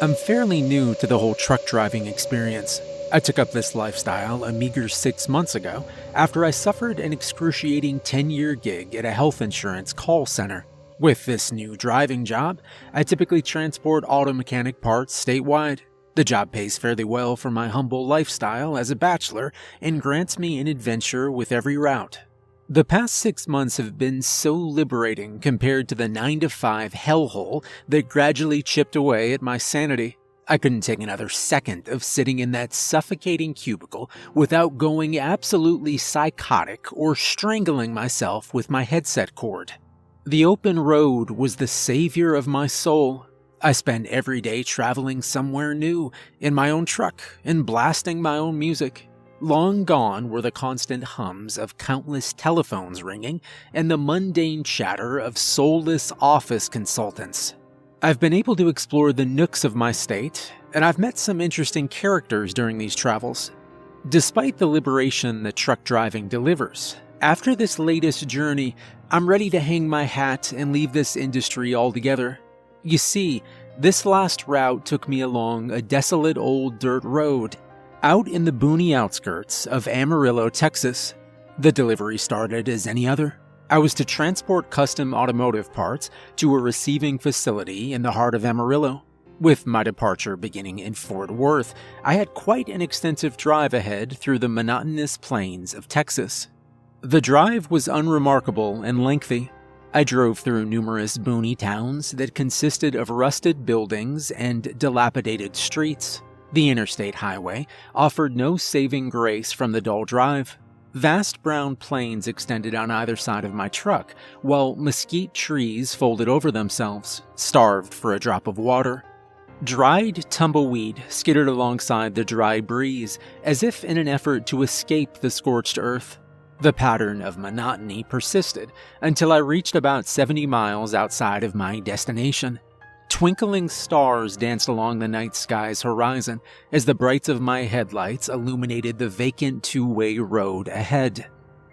I'm fairly new to the whole truck driving experience. I took up this lifestyle a meager 6 months ago after I suffered an excruciating 10-year gig at a health insurance call center. With this new driving job, I typically transport auto mechanic parts statewide. The job pays fairly well for my humble lifestyle as a bachelor and grants me an adventure with every route. The past 6 months have been so liberating compared to the 9-to-5 hellhole that gradually chipped away at my sanity. I couldn't take another second of sitting in that suffocating cubicle without going absolutely psychotic or strangling myself with my headset cord. The open road was the savior of my soul. I spent every day traveling somewhere new, in my own truck, and blasting my own music. Long gone were the constant hums of countless telephones ringing and the mundane chatter of soulless office consultants. I've been able to explore the nooks of my state, and I've met some interesting characters during these travels. Despite the liberation that truck driving delivers, after this latest journey, I'm ready to hang my hat and leave this industry altogether. You see, this last route took me along a desolate old dirt road, out in the boony outskirts of Amarillo, Texas. The delivery started as any other. I was to transport custom automotive parts to a receiving facility in the heart of Amarillo. With my departure beginning in Fort Worth, I had quite an extensive drive ahead through the monotonous plains of Texas. The drive was unremarkable and lengthy. I drove through numerous boony towns that consisted of rusted buildings and dilapidated streets. The interstate highway offered no saving grace from the dull drive. Vast brown plains extended on either side of my truck, while mesquite trees folded over themselves, starved for a drop of water. Dried tumbleweed skittered alongside the dry breeze, as if in an effort to escape the scorched earth. The pattern of monotony persisted until I reached about 70 miles outside of my destination. Twinkling stars danced along the night sky's horizon as the brights of my headlights illuminated the vacant two-way road ahead.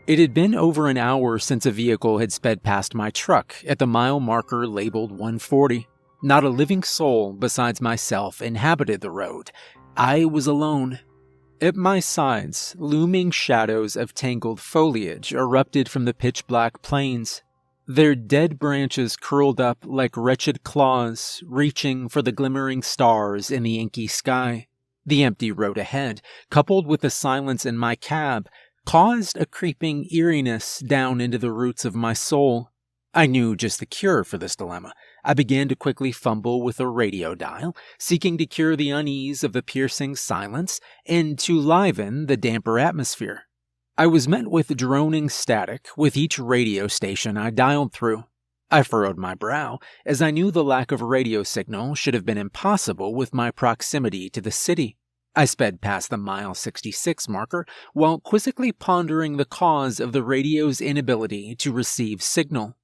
It had been over an hour since a vehicle had sped past my truck at the mile marker labeled 140. Not a living soul besides myself inhabited the road. I was alone. At my sides, looming shadows of tangled foliage erupted from the pitch-black plains. Their dead branches curled up like wretched claws, reaching for the glimmering stars in the inky sky. The empty road ahead, coupled with the silence in my cab, caused a creeping eeriness down into the roots of my soul. I knew just the cure for this dilemma. I began to quickly fumble with a radio dial, seeking to cure the unease of the piercing silence and to liven the damper atmosphere. I was met with droning static with each radio station I dialed through. I furrowed my brow, as I knew the lack of radio signal should have been impossible with my proximity to the city. I sped past the mile 66 marker while quizzically pondering the cause of the radio's inability to receive signal.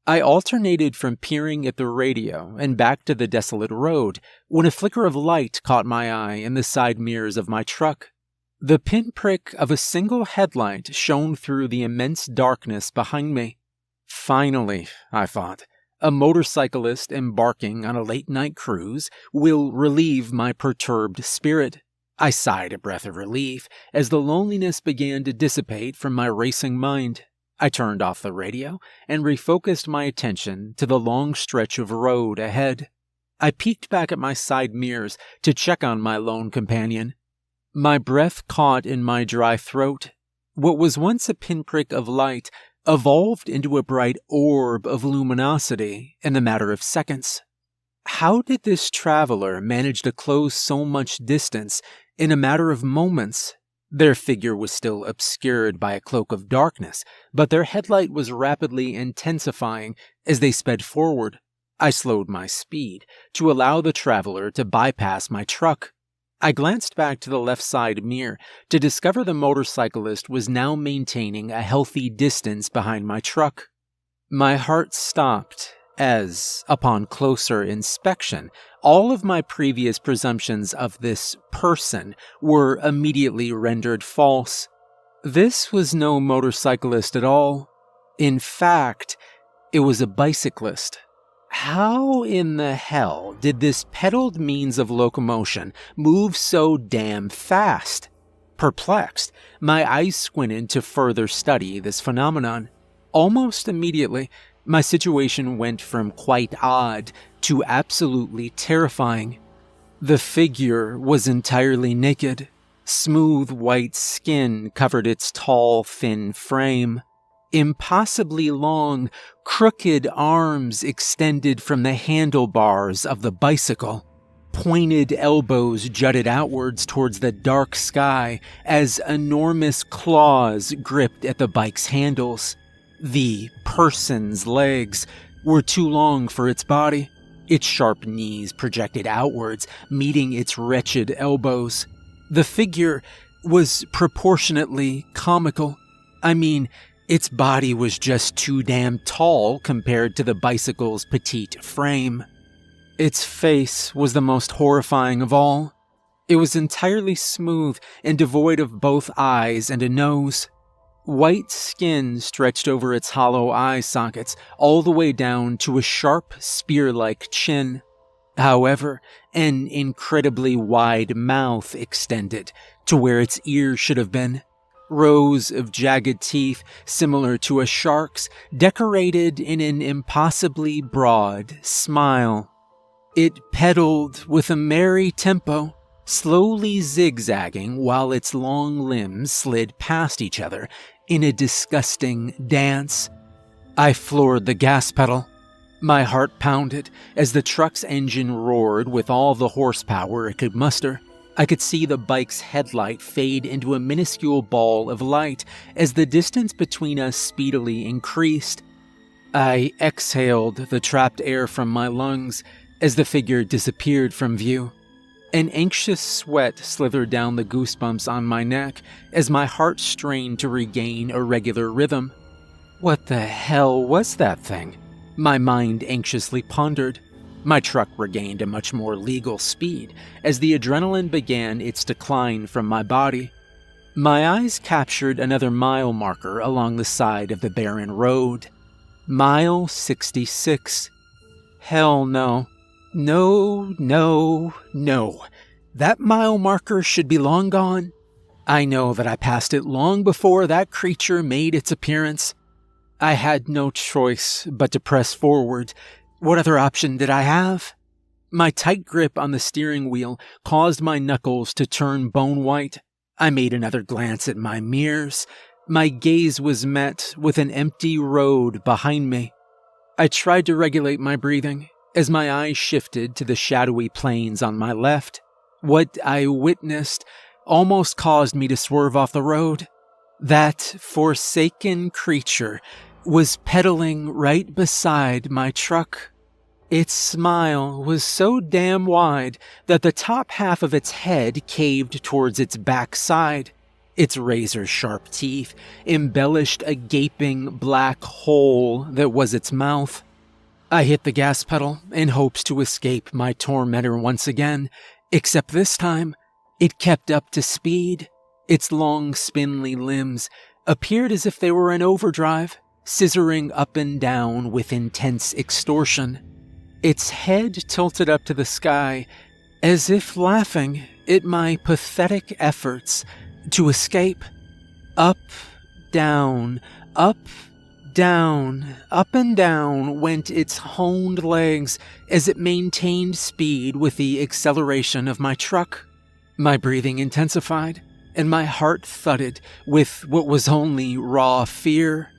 I alternated from peering at the radio and back to the desolate road when a flicker of light caught my eye in the side mirrors of my truck. The pinprick of a single headlight shone through the immense darkness behind me. Finally, I thought, a motorcyclist embarking on a late-night cruise will relieve my perturbed spirit. I sighed a breath of relief as the loneliness began to dissipate from my racing mind. I turned off the radio and refocused my attention to the long stretch of road ahead. I peeked back at my side mirrors to check on my lone companion. My breath caught in my dry throat. What was once a pinprick of light evolved into a bright orb of luminosity in the matter of seconds. How did this traveler manage to close so much distance in a matter of moments? Their figure was still obscured by a cloak of darkness, but their headlight was rapidly intensifying as they sped forward. I slowed my speed to allow the traveler to bypass my truck. I glanced back to the left side mirror to discover the motorcyclist was now maintaining a healthy distance behind my truck. My heart stopped as, upon closer inspection, all of my previous presumptions of this person were immediately rendered false. This was no motorcyclist at all. In fact, it was a bicyclist. How in the hell did this pedaled means of locomotion move so damn fast? Perplexed, my eyes squinted to further study this phenomenon. Almost immediately, my situation went from quite odd to absolutely terrifying. The figure was entirely naked. Smooth white skin covered its tall, thin frame. Impossibly long, crooked arms extended from the handlebars of the bicycle. Pointed elbows jutted outwards towards the dark sky as enormous claws gripped at the bike's handles. The person's legs were too long for its body. Its sharp knees projected outwards, meeting its wretched elbows. The figure was proportionately comical. I mean, its body was just too damn tall compared to the bicycle's petite frame. Its face was the most horrifying of all. It was entirely smooth and devoid of both eyes and a nose. White skin stretched over its hollow eye sockets all the way down to a sharp, spear-like chin. However, an incredibly wide mouth extended to where its ears should have been. Rows of jagged teeth, similar to a shark's, decorated in an impossibly broad smile. It pedaled with a merry tempo, slowly zigzagging while its long limbs slid past each other in a disgusting dance. I floored the gas pedal. My heart pounded as the truck's engine roared with all the horsepower it could muster. I could see the bike's headlight fade into a minuscule ball of light as the distance between us speedily increased. I exhaled the trapped air from my lungs as the figure disappeared from view. An anxious sweat slithered down the goosebumps on my neck as my heart strained to regain a regular rhythm. What the hell was that thing? My mind anxiously pondered. My truck regained a much more legal speed as the adrenaline began its decline from my body. My eyes captured another mile marker along the side of the barren road. Mile 66. Hell no. No. That mile marker should be long gone. I know that I passed it long before that creature made its appearance. I had no choice but to press forward. What other option did I have? My tight grip on the steering wheel caused my knuckles to turn bone white. I made another glance at my mirrors. My gaze was met with an empty road behind me. I tried to regulate my breathing as my eyes shifted to the shadowy plains on my left. What I witnessed almost caused me to swerve off the road. That forsaken creature was pedaling right beside my truck. Its smile was so damn wide that the top half of its head caved towards its backside. Its razor-sharp teeth embellished a gaping black hole that was its mouth. I hit the gas pedal in hopes to escape my tormentor once again, except this time, it kept up to speed. Its long, spindly limbs appeared as if they were in overdrive, scissoring up and down with intense extortion. Its head tilted up to the sky, as if laughing at my pathetic efforts to escape. Up, down, up, down, up and down went its honed legs as it maintained speed with the acceleration of my truck. My breathing intensified, and my heart thudded with what was only raw fear.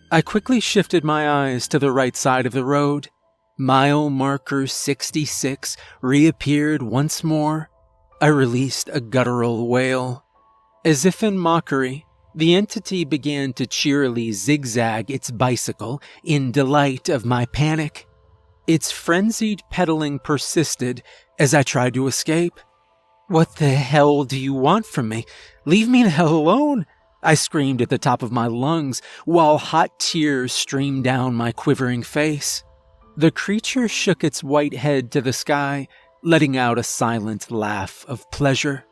I quickly shifted my eyes to the right side of the road. Mile marker 66 reappeared once more. I released a guttural wail. As if in mockery, the entity began to cheerily zigzag its bicycle in delight of my panic. Its frenzied pedaling persisted as I tried to escape. "What the hell do you want from me? Leave me the hell alone!" I screamed at the top of my lungs while hot tears streamed down my quivering face. The creature shook its white head to the sky, letting out a silent laugh of pleasure.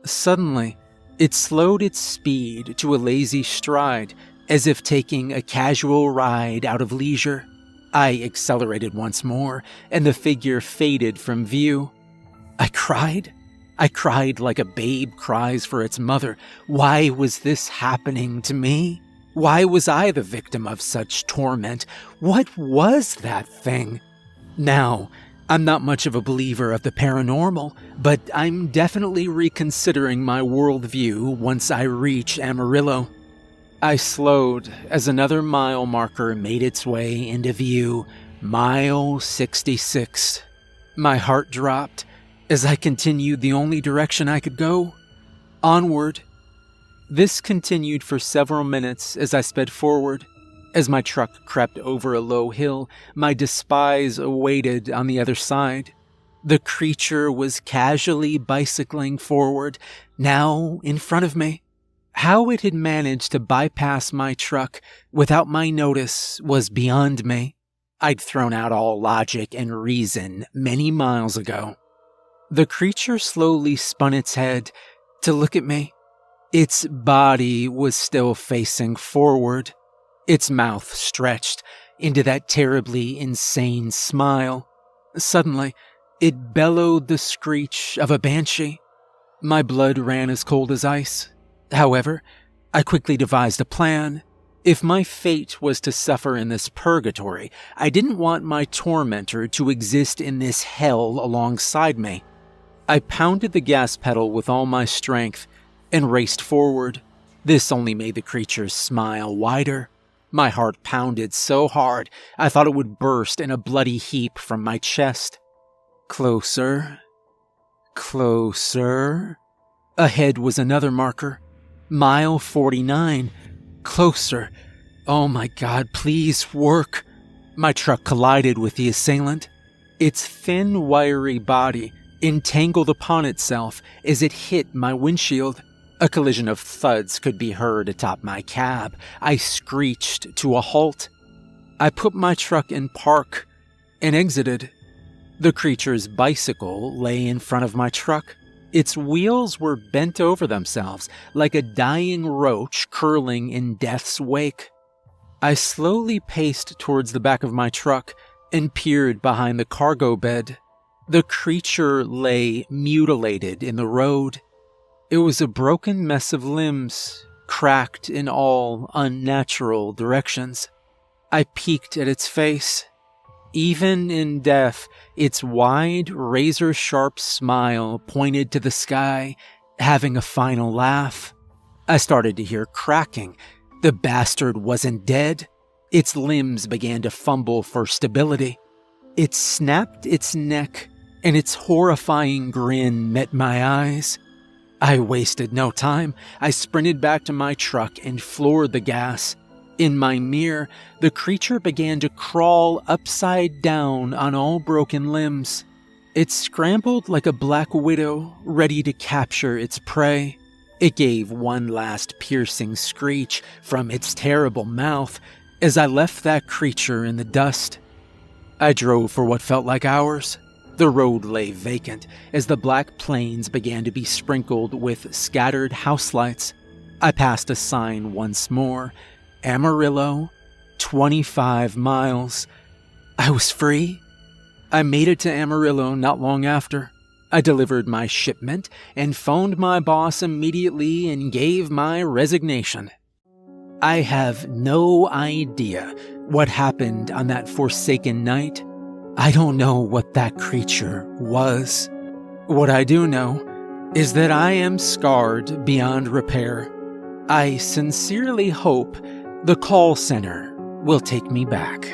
Suddenly, it slowed its speed to a lazy stride, as if taking a casual ride out of leisure. I accelerated once more, and the figure faded from view. I cried. I cried like a babe cries for its mother. Why was this happening to me? Why was I the victim of such torment? What was that thing? Now, I'm not much of a believer of the paranormal, but I'm definitely reconsidering my worldview once I reach Amarillo. I slowed as another mile marker made its way into view, mile 66. My heart dropped as I continued the only direction I could go, onward. This continued for several minutes as I sped forward. As my truck crept over a low hill, my despise awaited on the other side. The creature was casually bicycling forward, now in front of me. How it had managed to bypass my truck without my notice was beyond me. I'd thrown out all logic and reason many miles ago. The creature slowly spun its head to look at me. Its body was still facing forward. Its mouth stretched into that terribly insane smile. Suddenly, it bellowed the screech of a banshee. My blood ran as cold as ice. However, I quickly devised a plan. If my fate was to suffer in this purgatory, I didn't want my tormentor to exist in this hell alongside me. I pounded the gas pedal with all my strength and raced forward. This only made the creature's smile wider. My heart pounded so hard I thought it would burst in a bloody heap from my chest. Closer. Closer. Ahead was another marker. Mile 49. Closer. Oh my God, please work. My truck collided with the assailant. Its thin, wiry body entangled upon itself as it hit my windshield. A collision of thuds could be heard atop my cab. I screeched to a halt. I put my truck in park and exited. The creature's bicycle lay in front of my truck. Its wheels were bent over themselves like a dying roach curling in death's wake. I slowly paced towards the back of my truck and peered behind the cargo bed. The creature lay mutilated in the road. It was a broken mess of limbs, cracked in all unnatural directions. I peeked at its face. Even in death, its wide, razor-sharp smile pointed to the sky, having a final laugh. I started to hear cracking. The bastard wasn't dead. Its limbs began to fumble for stability. It snapped its neck, and its horrifying grin met my eyes. I wasted no time. I sprinted back to my truck and floored the gas. In my mirror, the creature began to crawl upside down on all broken limbs. It scrambled like a black widow, ready to capture its prey. It gave one last piercing screech from its terrible mouth as I left that creature in the dust. I drove for what felt like hours. The road lay vacant as the black plains began to be sprinkled with scattered house lights. I passed a sign once more. Amarillo, 25 miles. I was free. I made it to Amarillo not long after. I delivered my shipment and phoned my boss immediately and gave my resignation. I have no idea what happened on that forsaken night. I don't know what that creature was. What I do know is that I am scarred beyond repair. I sincerely hope the call center will take me back.